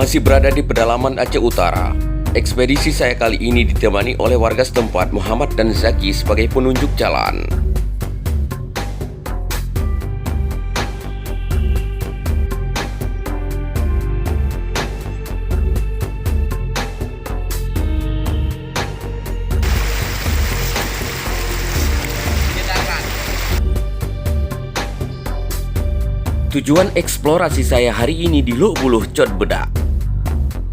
Masih berada di pedalaman Aceh Utara. Ekspedisi saya kali ini ditemani oleh warga setempat Muhammad dan Zaki sebagai penunjuk jalan. Tujuan eksplorasi saya hari ini di Lok Buluh, Cot Bedak.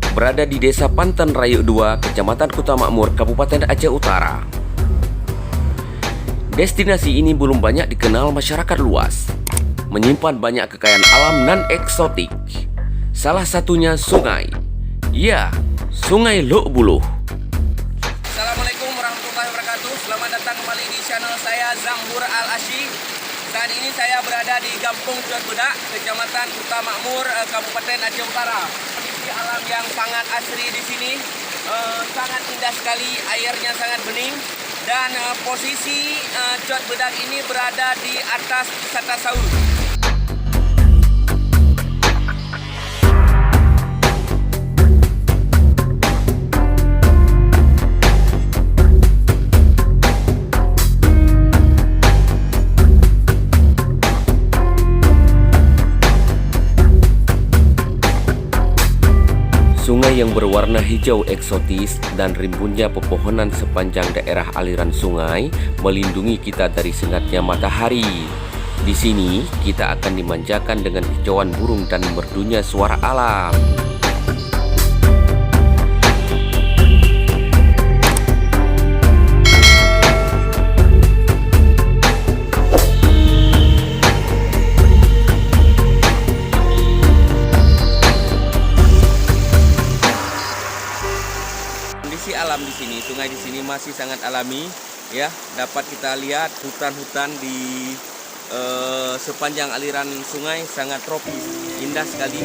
Berada di Desa Pantan Rayuk 2, Kecamatan Kuta Makmur, Kabupaten Aceh Utara. Destinasi ini belum banyak dikenal masyarakat luas, menyimpan banyak kekayaan alam non eksotik. Salah satunya sungai. Ya, Sungai Lok Buluh. Assalamualaikum warahmatullahi wabarakatuh. Selamat datang kembali di channel saya, Zambur Al-Ashi. Saat ini saya berada di Kampung Cot Bedak, Kecamatan Kuta Makmur, Kabupaten Aceh Utara. Kondisi alam yang sangat asri di sini, sangat indah sekali, airnya sangat bening. Dan posisi Cot Bedak ini berada di atas wisata Saur. Sungai yang berwarna hijau eksotis dan rimbunnya pepohonan sepanjang daerah aliran sungai melindungi kita dari sengatnya matahari. Di sini kita akan dimanjakan dengan kicauan burung dan merdunya suara alam. Kondisi alam di sini, sungai di sini masih sangat alami, ya. Dapat kita lihat hutan-hutan di sepanjang aliran sungai sangat tropis, indah sekali.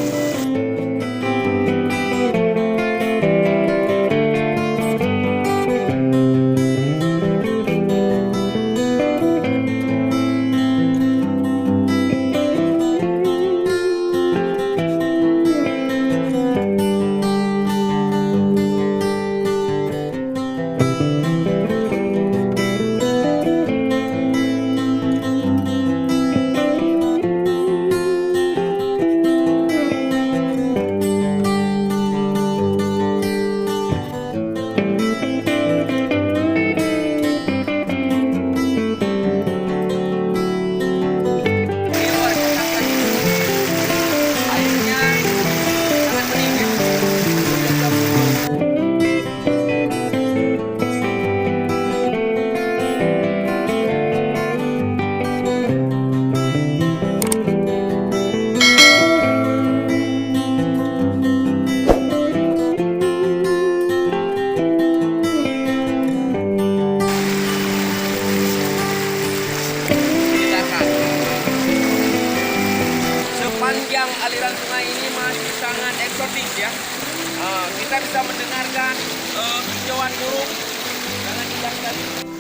Sepanjang aliran sungai ini masih sangat eksotis, ya. Kita bisa mendengarkan kicauan burung sangat indah sekali.